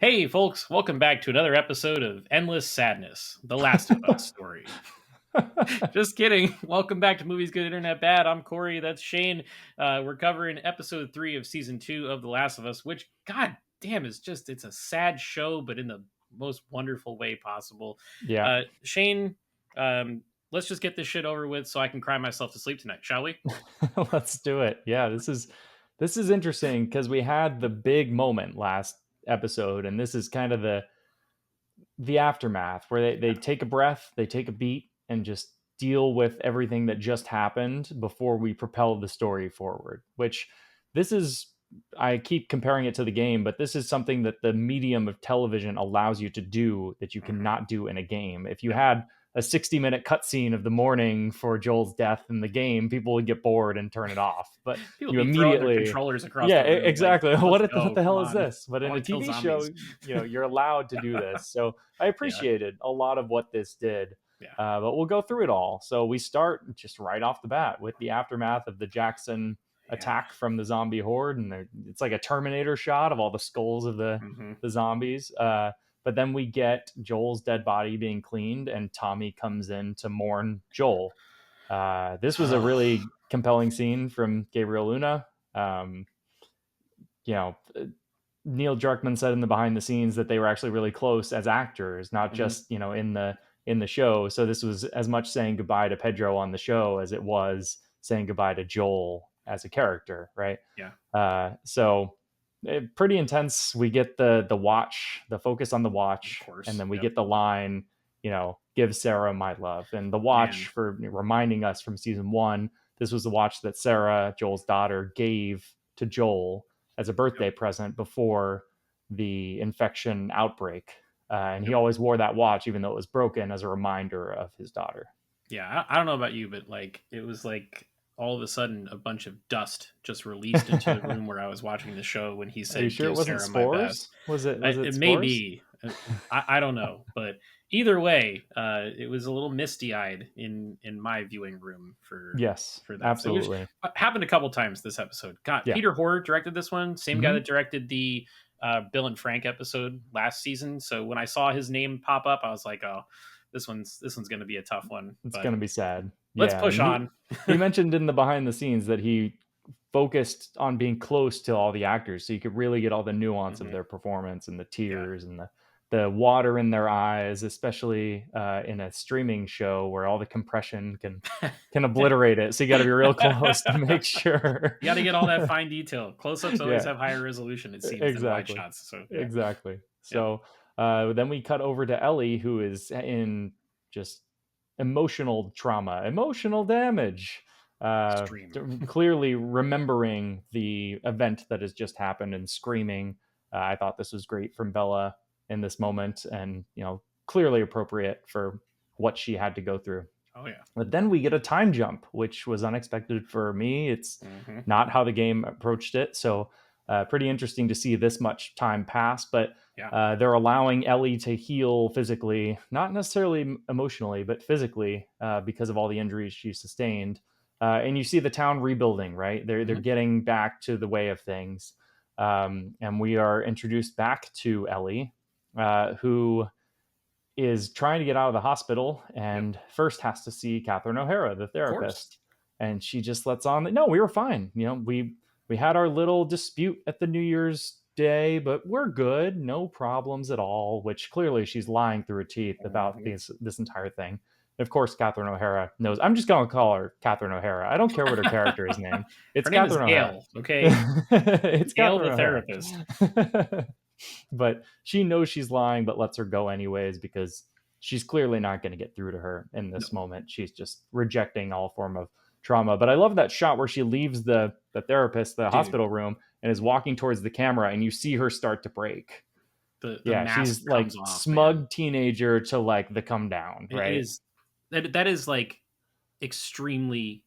Hey, folks, welcome back to another episode of Endless Sadness, The Last of Us story. Just kidding. Welcome back to Movies Good Internet Bad. I'm Corey. That's Shane. We're covering episode 3 of season 2 of The Last of Us, which, god damn, it's a sad show, but in the most wonderful way possible. Yeah, Shane, let's just get this shit over with so I can cry myself to sleep tonight, shall we? let's do it. Yeah, this is interesting because we had the big moment last episode, and this is kind of the aftermath where they take a breath, they take a beat, and just deal with everything that just happened before we propel the story forward. Which this is I keep comparing it to the game, but this is something that the medium of television allows you to do that you Mm-hmm. cannot do in a game. If you Yep. had a 60-minute cutscene of the morning for Joel's death in the game, people would get bored and turn it off. But People you be throwing their immediately, controllers across yeah, the room, like, exactly. let's What go, the come hell is on. this? But I in a want to kill TV show, zombies. you're allowed to do this. So I Yeah, appreciated a lot of what this did. yeah. But we'll go through it all. So we start just right off the bat with the aftermath of the Jackson Yeah. attack from the zombie horde, and it's like a Terminator shot of all the skulls of Hmm. the zombies. But then we get Joel's dead body being cleaned, and Tommy comes in to mourn Joel. This was a really compelling scene from Gabriel Luna. Um, you know, Neil Druckmann said in the behind the scenes that they were actually really close as actors, not Hmm. just in the show. So this was as much saying goodbye to Pedro on the show as it was saying goodbye to Joel as a character, right? Yeah, Pretty intense. We get the watch, the focus on the of watch, and course. then we Yep. get the line, give Sarah my love, and the watch Man. for reminding us from season one. This was the watch that Sarah, Joel's daughter, gave to Joel as a Yep. birthday present before the infection outbreak. And he Yep. always wore that watch, even though it was broken, as a reminder of his daughter. Yeah. I don't know about you, but like it was like all of a sudden a bunch of dust just released into the room where I was watching the show when he Are you said, sure it "Give wasn't Sarah my best." spores? Was it It may spores? be. I don't know, but either way, it was a little misty eyed in my viewing room Yes, for that. So, which absolutely. happened a couple times this episode. God, Yeah. Peter Horr directed this one, same guy Hmm. that directed the Bill and Frank episode last season. So when I saw his name pop up, I was like, oh, this one's going to be a tough one. It's But gonna be sad. let's Yeah, push and on. he mentioned in the behind the scenes that he focused on being close to all the actors, so you could really get all the nuance of Hmm. their performance and the Yeah. tears and the water in their eyes, especially in a streaming show where all the compression can obliterate it. So you got to be real close to make sure. You got to get all that fine detail. Close-ups always Yeah, have higher resolution, it seems, than wide exactly, shots. So yeah, exactly. yeah, So then we cut over to Ellie, who is in just emotional trauma, emotional damage. extreme. Clearly remembering the event that has just happened and screaming. I thought this was great from Bella in this moment, and clearly appropriate for what she had to go through. Oh yeah. But then we get a time jump, which was unexpected for me. It's Hmm. not how the game approached it. So, pretty interesting to see this much time pass. But Yeah. they're allowing Ellie to heal physically, not necessarily emotionally, but physically, because of all the injuries she sustained. And you see the town rebuilding, right? They're Hmm. getting back to the way of things. And we are introduced back to Ellie, who is trying to get out of the hospital Yep. and first has to see Catherine O'Hara, the Of course. therapist. And she just lets on that, no, we were fine. We had our little dispute at the New Year's Day, but we're good. No problems at all, which clearly she's lying through her teeth about Hmm. this entire thing. And of course, Catherine O'Hara knows. I'm just going to call her Catherine O'Hara. I don't care what her character is named. It's Her name is Catherine O'Hara. Gail. Okay, It's Gail Catherine the therapist. O'Hara. But she knows she's lying, but lets her go anyways because she's clearly not going to get through to her in No, this moment. She's just rejecting all form of trauma. But I love that shot where she leaves the therapist, the dude, hospital room, and is walking towards the camera, and you see her start to break. the Yeah, mask she's like comes off, man. smug teenager to like the come down, It right? is that is like extremely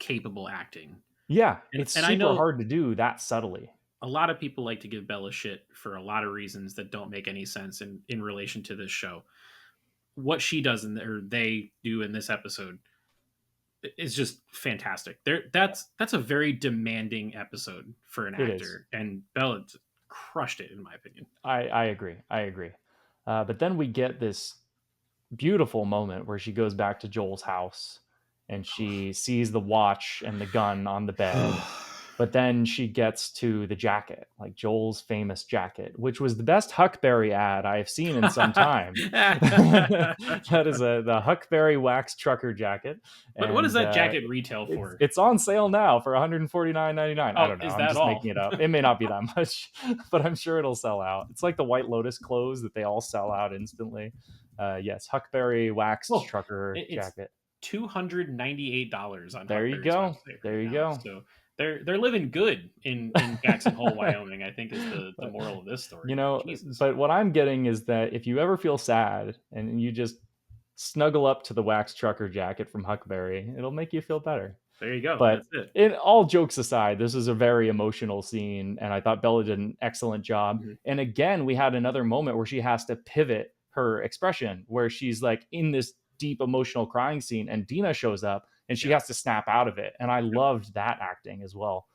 capable acting, Yeah, and it's and I super know hard to do that subtly. a lot of people like to give Bella shit for a lot of reasons that don't make any sense in relation to this show. What she does or they do in this episode is just fantastic. That's a very demanding episode for an It is. actor, and Bella crushed it in my opinion. I agree. I agree. But then we get this beautiful moment where she goes back to Joel's house and she sees the watch and the gun on the bed. But then she gets to the jacket, like Joel's famous jacket, which was the best Huckberry ad I have seen in some time. That is the Huckberry wax trucker jacket. What does And that jacket retail for? it's on sale now for $149.99. I Oh, don't know. is I'm that just all? making it up. It may not be that much, but I'm sure it'll sell out. It's like the White Lotus clothes that they all sell out instantly. Yes, Huckberry wax Well, trucker it's jacket. $298 on There you Huckberry's go. website There right you now. go. So they're living good in Jackson Hole, Wyoming, I think is the moral of this story. You know, Jesus. but what I'm getting is that if you ever feel sad and you just snuggle up to the wax trucker jacket from Huckberry, it'll make you feel better. There you go. But That's it. all jokes aside, this is a very emotional scene, and I thought Bella did an excellent job. Mm-hmm. And again, we had another moment where she has to pivot her expression, where she's like in this deep emotional crying scene, and Dina shows up, and she has to snap out of it. And I loved that acting as well.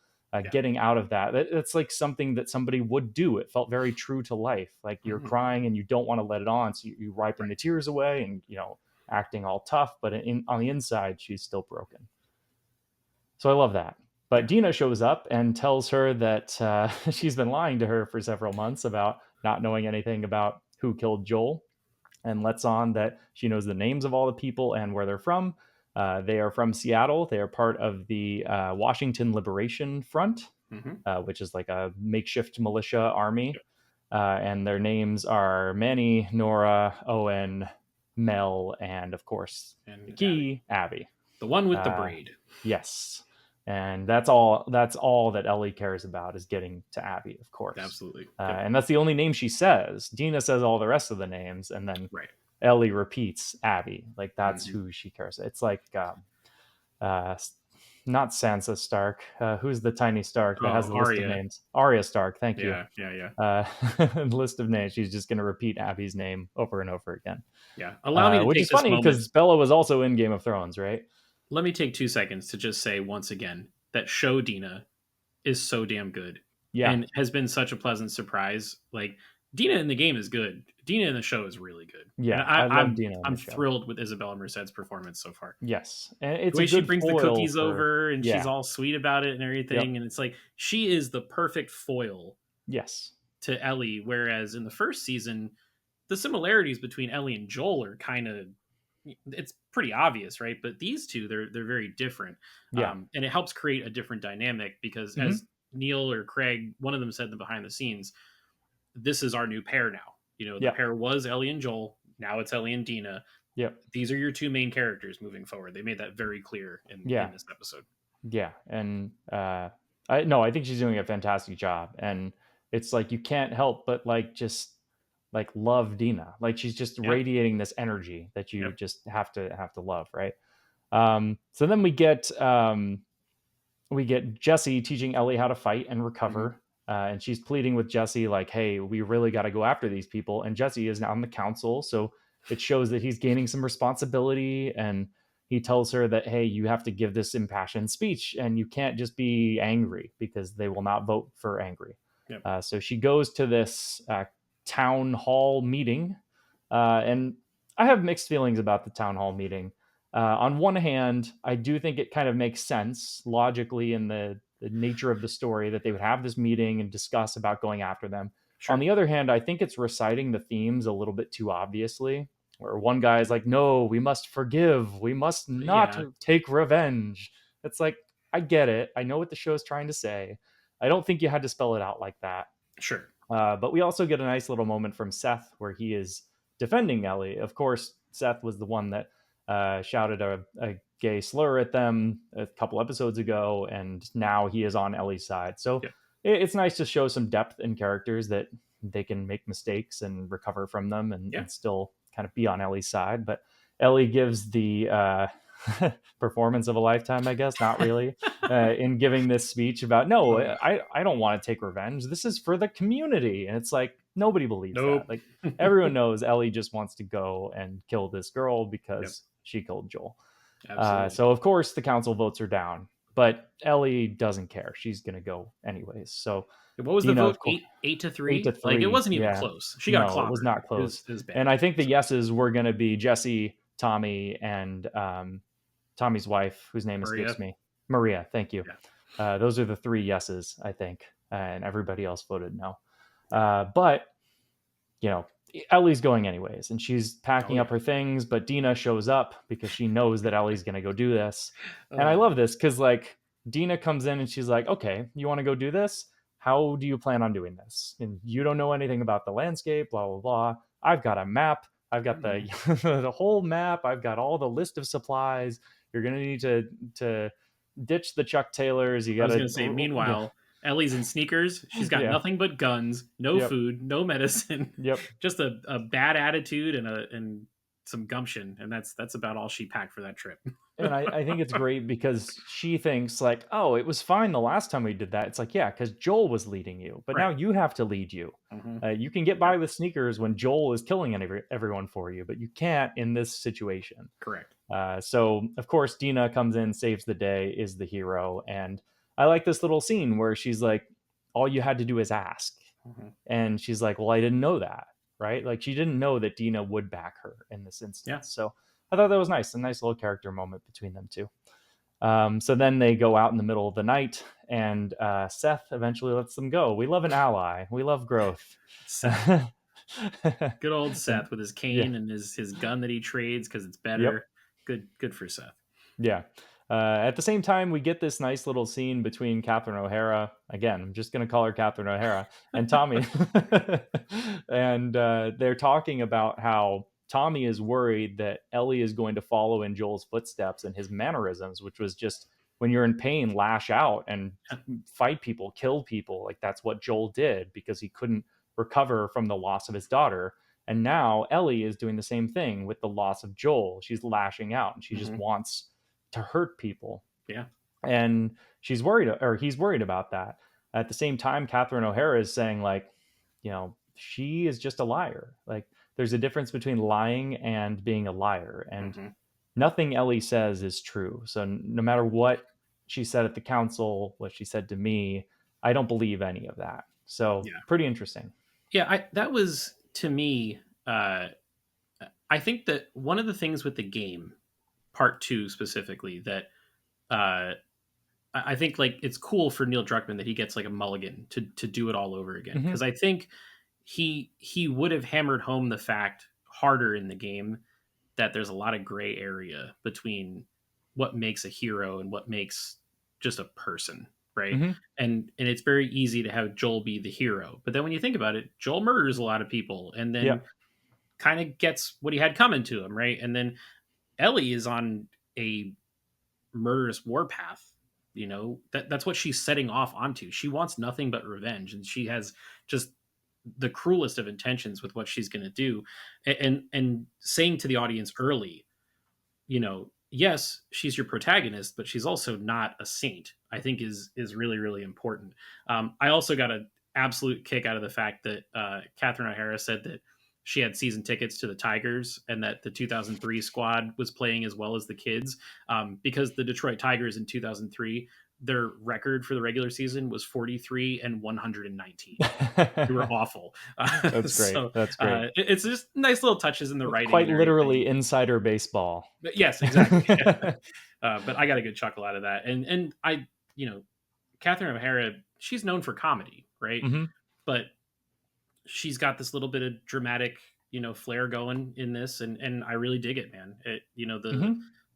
Getting out of that. It's like something that somebody would do. It felt very true to life. Like you're crying and you don't want to let it on, so you ripen the tears away, and acting all tough, but on the inside, she's still broken. So I love that. But Dina shows up and tells her that she's been lying to her for several months about not knowing anything about who killed Joel, and lets on that she knows the names of all the people and where they're from. They are from Seattle. They are part of the Washington Liberation Front, which is like a makeshift militia army. And their names are Manny, Nora, Owen, Mel, and of course, and the key, Abby. The one with the braid. Yes. And that's all that Ellie cares about, is getting to Abby, of course. Absolutely. And that's the only name she says. Dina says all the rest of the names, and then Ellie repeats Abby. Like that's who she cares. It's like not Sansa Stark. Who's the tiny Stark that has the list of names? Arya Stark. Thank you. Yeah. List of names. She's just going to repeat Abby's name over and over again. Yeah. Allow me to which take is funny because Bella was also in Game of Thrones, right? Let me take 2 seconds to just say once again that show Dina is so damn good. Yeah. And has been such a pleasant surprise. Like Dina in the game is good. Dina in the show is really good. Yeah, I love Dina. I'm thrilled with Isabella Merced's performance so far. Yes, and it's the way she brings the cookies over, and she's all sweet about it and everything. And it's like she is the perfect foil. Yes, to Ellie. Whereas in the first season, the similarities between Ellie and Joel are kind of, it's pretty obvious, right? But these two, they're very different. Yeah, and it helps create a different dynamic because as Neil or Craig, one of them said in the behind the scenes, this is our new pair now. The pair was Ellie and Joel. Now it's Ellie and Dina. Yep. These are your two main characters moving forward. They made that very clear in this episode. Yeah. And I think she's doing a fantastic job. And it's like, you can't help but just love Dina. Like she's just radiating this energy that you just have to love. Right. So then we get Jesse teaching Ellie how to fight and recover. And she's pleading with Jesse, like, hey, we really got to go after these people. And Jesse is now on the council. So it shows that he's gaining some responsibility. And he tells her that, hey, you have to give this impassioned speech and you can't just be angry because they will not vote for angry. Yep. So she goes to this town hall meeting. And I have mixed feelings about the town hall meeting. On one hand, I do think it kind of makes sense logically in the nature of the story that they would have this meeting and discuss about going after them. Sure. On the other hand, I think it's reciting the themes a little bit too obviously, where one guy is like, no, we must forgive. We must not take revenge. It's like, I get it. I know what the show is trying to say. I don't think you had to spell it out like that. Sure. But we also get a nice little moment from Seth where he is defending Ellie. Of course, Seth was the one that shouted a gay slur at them a couple episodes ago, and now he is on Ellie's side. So it's nice to show some depth in characters that they can make mistakes and recover from them and still kind of be on Ellie's side. But Ellie gives the performance of a lifetime, I guess, not really, in giving this speech about, no, I don't want to take revenge. This is for the community. And it's like, nobody believes that. Like everyone knows Ellie just wants to go and kill this girl because she killed Joel. So of course the council votes her down. but Ellie doesn't care. She's gonna go anyways. So What was the Dina, vote? of course, Eight to eight to three. Like it three. wasn't even Yeah, close. She got no, it was clobbered. not close. It was And bad. I think the So, yeses were gonna be Jesse, Tommy, and Tommy's wife, whose name Maria. escapes me, Maria. Thank you. Yeah. Those are the three yeses, I think, and everybody else voted no. But you know, Ellie's going anyways, and she's Oh packing yeah. up her things, but Dina shows up because she knows that Ellie's going to go do this. And I Oh, love this because, like, Dina comes in and she's like, okay, you want to go do this? How do you plan on doing this? And you don't know anything about the landscape, blah, blah, blah. I've got a map. I've got the the whole map. I've got all the list of supplies. You're going to need to ditch the Chuck Taylors. You I got was to, gonna say. yeah, Meanwhile, Ellie's in sneakers. She's got yeah, nothing but guns, no yep, food, no medicine, yep. just a bad attitude and some gumption, and that's about all she packed for that trip. And I think it's great because she thinks like, oh, it was fine the last time we did that. It's like, yeah, because Joel was leading you, but now Right. you have to lead you. Hmm. You can get by with sneakers when Joel is killing everyone for you, but you can't in this situation. Correct. So of course Dina comes in, saves the day, is the hero, and I like this little scene where she's like, all you had to do is ask, Hmm. and she's like, well, I didn't know that, right? Like she didn't know that Dina would back her in this Yeah. instance. So I thought that was nice, a nice little character moment between them two. So then they go out in the middle of the night, and Seth eventually lets them go. We love an ally. We love growth. Seth. Good old And Seth with his yeah, cane and his gun that he trades because it's yep, better. Good for Seth. yeah. At the same time, we get this nice little scene between Catherine O'Hara. Again, I'm just going to call her Catherine O'Hara and Tommy, and they're talking about how Tommy is worried that Ellie is going to follow in Joel's footsteps and his mannerisms, which was just when you're in pain, lash out and fight people, kill people. Like that's what Joel did because he couldn't recover from the loss of his daughter. And now Ellie is doing the same thing with the loss of Joel. She's lashing out and she just Hmm. wants to hurt people. Yeah. And she's worried, or he's worried about that. At the same time, Catherine O'Hara is saying, like, she is just a liar. Like, there's a difference between lying and being a liar. And Hmm. nothing Ellie says is true. So no matter what she said at the council, what she said to me, I don't believe any of that. So Yeah. pretty interesting. Yeah. That was to me. I think that one of the things with the game, part two specifically, that uh, I think like it's cool for Neil Druckmann that he gets like a mulligan to do it all over again Mm-hmm. because I think he would have hammered home the fact harder in the game that there's a lot of gray area between what makes a hero and what makes just a person, right? Mm-hmm. And it's very easy to have Joel be the hero, but then when you think about it, Joel murders a lot of people and Yeah. then kind of gets what he had coming to him, right? And then Ellie is on a murderous warpath. That's what she's setting off onto. She wants nothing but revenge, and she has just the cruelest of intentions with what she's going to do. And saying to the audience early, yes, she's your protagonist, but she's also not a saint. I think is really really important. I also got an absolute kick out of the fact that Catherine O'Hara said that she had season tickets to the Tigers and that the 2003 squad was playing as well as the kids, because the Detroit Tigers in 2003, their record for the regular season was 43 and 119. They were awful. That's great. So That's great. it's just nice little touches in the writing Quite and everything. literally insider baseball. But yes, exactly. But I got a good chuckle out of that, and I, Catherine O'Hara, she's known for comedy, right? Mm-hmm. But she's got this little bit of dramatic, flair going in this, and I really dig it, man. Mm-hmm.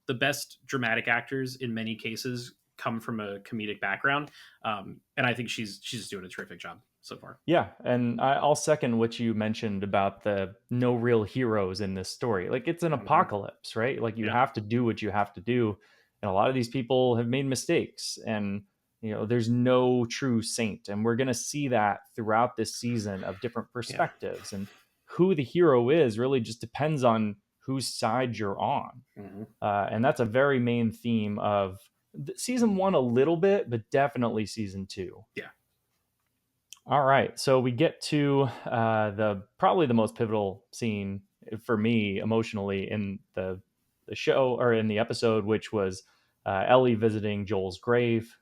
The best dramatic actors in many cases come from a comedic background, and I think she's doing a terrific job so far. Yeah, and I'll second what you mentioned about the no real heroes in this story. Like it's an Hmm. apocalypse, right? Like you Yeah, have to do what you have to do, and a lot of these people have made mistakes, and there's no true saint, and we're gonna see that throughout this season of different yeah, perspectives, and who the hero is really just depends on whose side you're on, hmm, and that's a very main theme of season one a little bit, but definitely season two. yeah, All right, so we get to the probably the most pivotal scene for me emotionally in the show or in the episode, which was Ellie visiting Joel's grave.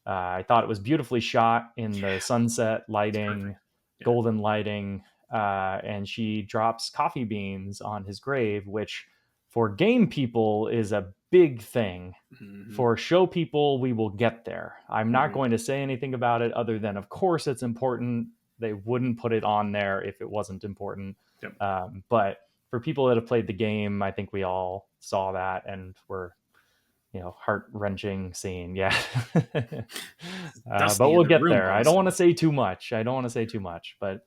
I thought it was beautifully shot in the sunset lighting, Yeah. golden lighting, and she drops coffee beans on his grave, which for game people is a big thing. Mm-hmm. For show people, we will get there. I'm not Mm-hmm. going to say anything about it other than, of course, it's important. They wouldn't put it on there if it wasn't important. Yep. But for people that have played the game, I think we all saw that and were, heart-wrenching scene. Yeah. But we'll get there. I don't want to say too much. But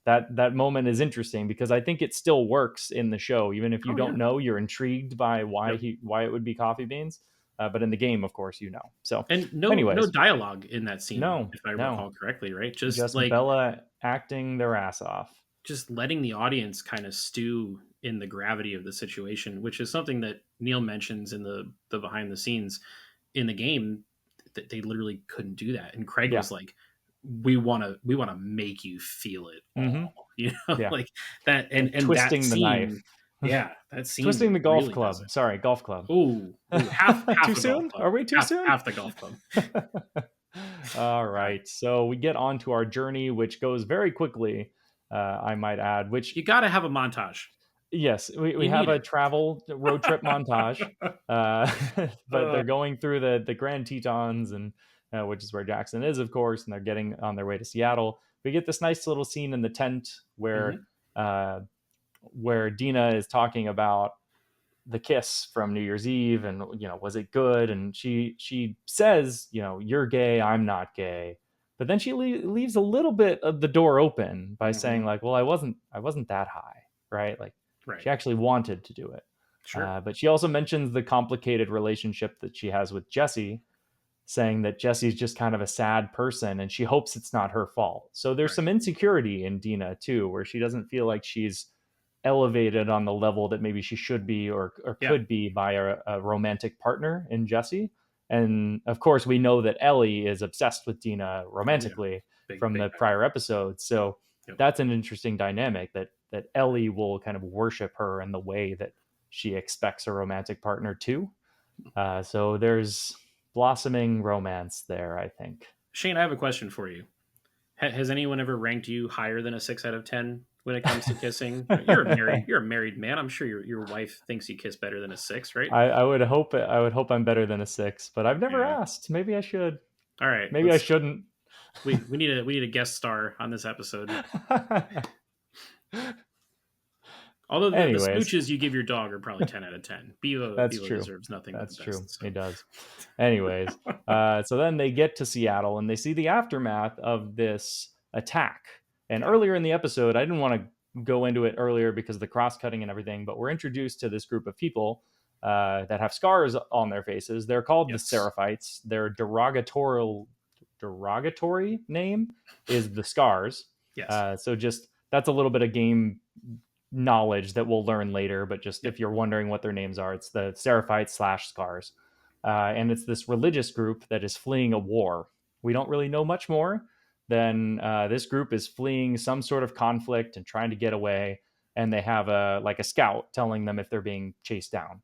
that moment is interesting because I think it still works in the show, even if you don't know, you're intrigued by why it would be coffee beans. But in the game, of course, So, and no dialogue in that scene. No, if I recall correctly, right? Just like Bella acting their ass off, just letting the audience kind of stew in the gravity of the situation, which is something that Neil mentions in the behind the scenes in the game. That they literally couldn't do that, and Craig was like, we want to make you feel it all, like that, and twisting that the scene, knife. Yeah, that scene, twisting the golf club. Sorry, golf club. Ooh, half too soon? Are we too soon? Half the golf club. All right, so we get on to our journey, which goes very quickly. I might add, which you got to have a montage. Yes, we have a travel road trip montage, but they're going through the Grand Tetons, and which is where Jackson is, of course, and they're getting on their way to Seattle. We get this nice little scene in the tent where Dina is talking about the kiss from New Year's Eve, and was it good? And she says, you're gay, I'm not gay, but then she leaves a little bit of the door open by saying like, well, I wasn't that high, right? Like. Right. She actually wanted to do it. Sure. But she also mentions the complicated relationship that she has with Jesse, saying that Jesse's just kind of a sad person and she hopes it's not her fault. So there's some insecurity in Dina too, where she doesn't feel like she's elevated on the level that maybe she should be or could be by a romantic partner in Jesse. And of course, we know that Ellie is obsessed with Dina romantically from the prior episodes. So that's an interesting dynamic that Ellie will kind of worship her in the way that she expects a romantic partner to. So there's blossoming romance there, I think. Shane, I have a question for you. Has anyone ever ranked you higher than a 6 out of 10 when it comes to kissing? You're a married man. I'm sure your wife thinks you kiss better than a 6, right? I would hope I'm better than a 6, but I've never asked. Maybe I should. All right. Maybe I shouldn't. We need a guest star on this episode. Although the smooches you give your dog are probably 10 out of 10. Bevo deserves nothing but the best. That's true. So. He does. Anyways, so then they get to Seattle and they see the aftermath of this attack. And earlier in the episode, I didn't want to go into it earlier because of the cross-cutting and everything, but we're introduced to this group of people that have scars on their faces. They're called the Seraphites. Their derogatory name is the Scars. Yes. So just that's a little bit of game knowledge that we'll learn later, but just if you're wondering what their names are, it's the Seraphites / Scars. And it's this religious group that is fleeing a war. We don't really know much more than this group is fleeing some sort of conflict and trying to get away, and they have a scout telling them if they're being chased down.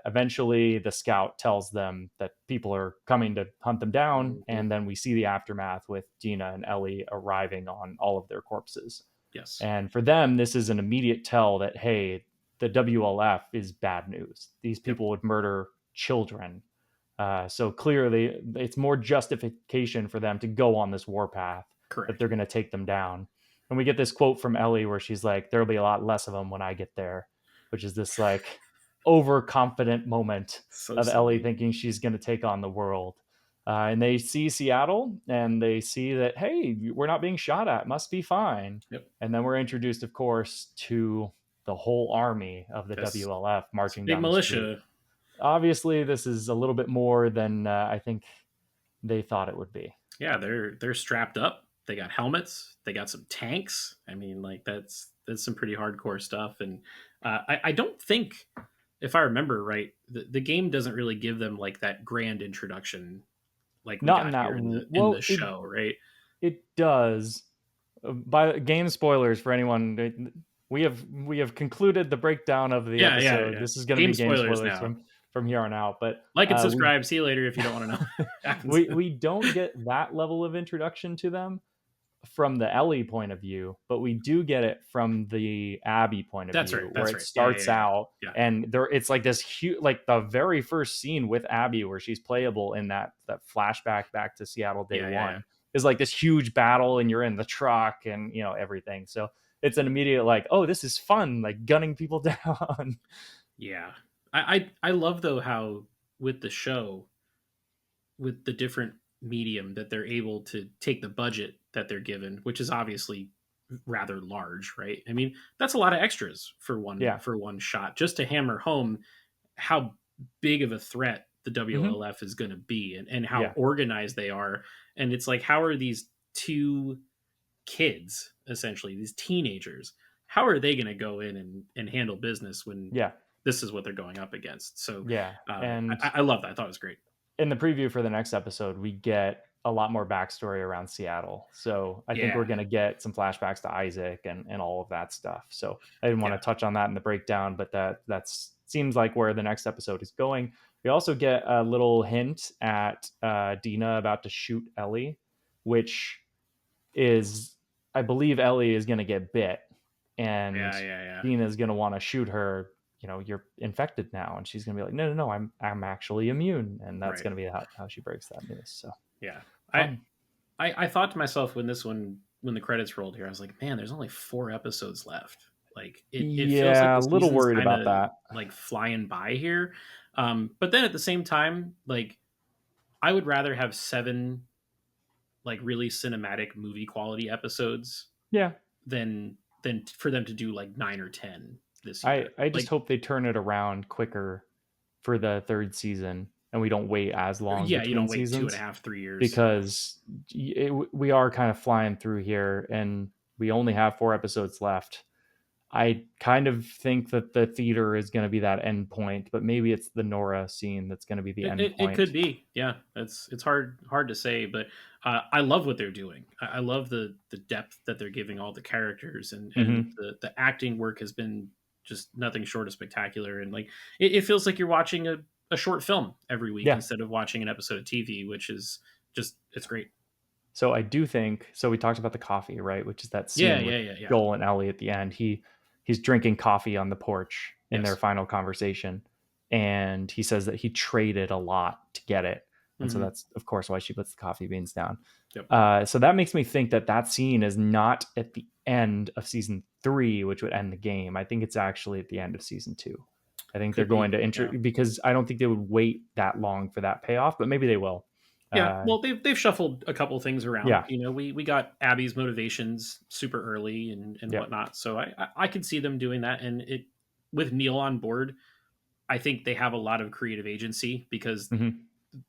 Eventually the scout tells them that people are coming to hunt them down, and then we see the aftermath with Dina and Ellie arriving on all of their corpses. Yes. And for them, this is an immediate tell that, hey, the WLF is bad news. These people would murder children. So clearly, it's more justification for them to go on this warpath. Correct. That they're going to take them down. And we get this quote from Ellie where she's like, there'll be a lot less of them when I get there, which is this like overconfident moment of Ellie thinking she's going to take on the world. And they see Seattle and they see that, hey, we're not being shot at. Must be fine. Yep. And then we're introduced, of course, to the whole army of the WLF marching down the militia. street. Obviously, this is a little bit more than I think they thought it would be. Yeah, they're strapped up. They got helmets. They got some tanks. I mean, like that's some pretty hardcore stuff. And I don't think, if I remember right, the game doesn't really give them like that grand introduction. Like not in that in the show, right? It does. By game spoilers for anyone, we have concluded the breakdown of the episode. Yeah. This is going to be game spoilers now. from here on out. But Like and we subscribe. See you later if you don't want to know what happens. we don't get that level of introduction to them from the Ellie point of view, but we do get it from the Abby point of That's view, right. where That's it right. Yeah, starts out yeah. and there it's like this huge, like the very first scene with Abby where she's playable in that flashback back to Seattle day one is like this huge battle and you're in the truck and everything. So it's an immediate like, oh, this is fun, like gunning people down. Yeah. I love though how with the show, with the different medium that they're able to take the budget that they're given, which is obviously rather large, right? I mean, that's a lot of extras Yeah. for one shot, just to hammer home how big of a threat the Hmm. WLF is going to be, and how Yeah. organized they are. And it's like, how are these two kids, essentially these teenagers, how are they going to go in and handle business when Yeah. this is what they're going up against? So Yeah. And I love that. I thought it was great. in the preview for the next episode, we get a lot more backstory around Seattle. So I think we're Yeah, going to get some flashbacks to Isaac and all of that stuff. So I didn't want yeah, to touch on that in the breakdown, but that's seems like where the next episode is going. We also get a little hint at Dina about to shoot Ellie, which is, I believe Ellie is going to get bit and yeah. Dina is going to want to shoot her. You're infected now. And she's going to be like, no, I'm actually immune. And that's Right. going to be how she breaks that news. So Yeah. I, fun. I thought to myself when the credits rolled here, I was like, man, there's only 4 episodes left. Like it feels like Yeah, the a little season's worried kind about of that. like flying by here. But then at the same time, like I would rather have 7 like really cinematic movie quality episodes Yeah. than for them to do like 9 or 10 this I, year. I just Like, hope they turn it around quicker for the third season and we don't wait as long yeah, you don't between wait two and a seasons half, 3 years. because we are kind of flying through here and we only have 4 episodes left. I kind of think that the theater is going to be that end point, but maybe it's the Nora scene that's going to be the end It point. could be, yeah. It's hard to say, but I love what they're doing. I love the depth that they're giving all the characters, and Hmm. the acting work has been just nothing short of spectacular. And like it feels like you're watching a short film every week Yeah. instead of watching an episode of TV, which is just it's great. So I do think so. We talked about the coffee, right? Which is that Yeah, scene with yeah. Joel and Ellie at the end. He's drinking coffee on the porch in their Yes. final conversation, and he says that he traded a lot to get it, and so Hmm. that's of course why she puts the coffee beans down. Yep. So that makes me think that that scene is not at the end of season 3, which would end the game. I think it's actually at the end of season 2. I think they're Could going be. to Yeah. because I don't think they would wait that long for that payoff, but maybe they will. Yeah, Uh, well, they've shuffled a couple things around. yeah, You know, we got Abby's motivations super early and yeah. whatnot, so I could see them doing that. And it with Neil on board, I think they have a lot of creative agency because Hmm.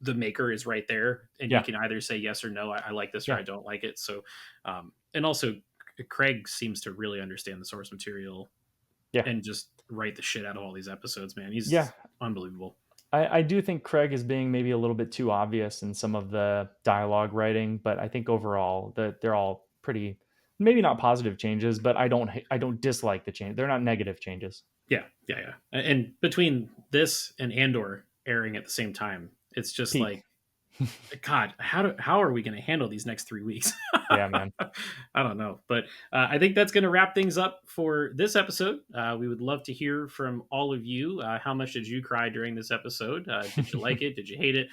the maker is right there, and you Yeah, can either say yes or no. I like this or yeah, I don't like it. So, and also Craig seems to really understand the source material yeah, and just write the shit out of all these episodes. Man, yeah. he's unbelievable. I do think Craig is being maybe a little bit too obvious in some of the dialogue writing, but I think overall that they're all pretty, maybe not positive changes, but I don't dislike the change. They're not negative changes. Yeah. And between this and Andor airing at the same time, it's just like, Peak. God, how are we going to handle these next 3 weeks? Yeah, man. I don't know, but I think that's going to wrap things up for this episode. We would love to hear from all of you. How much did you cry during this episode? Did you like it? Did you hate it?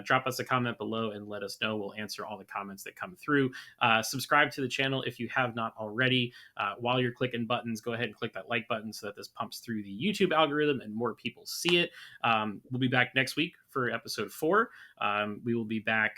Drop us a comment below and let us know. We'll answer all the comments that come through. Subscribe to the channel if you have not already. While you're clicking buttons, go ahead and click that like button so that this pumps through the YouTube algorithm and more people see it. We'll be back next week for episode 4. We will be back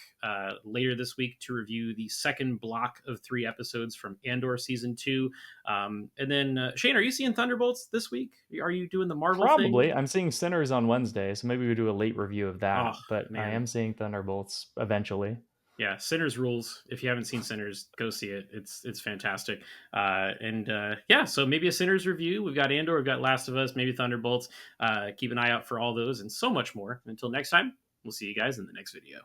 later this week to review the second block of 3 episodes from Andor season 2. And then Shane, are you seeing Thunderbolts this week? Are you doing the Marvel thing? Probably. I'm seeing Sinners on Wednesday, so maybe we do a late review of Oh that. But I man, am seeing Thunderbolts eventually. yeah, Sinners rules. If you haven't seen Sinners, go see it. It's fantastic. Yeah, so maybe a Sinners review. We've got Andor, we've got Last of Us, maybe Thunderbolts. Keep an eye out for all those and so much more. Until next time, we'll see you guys in the next video.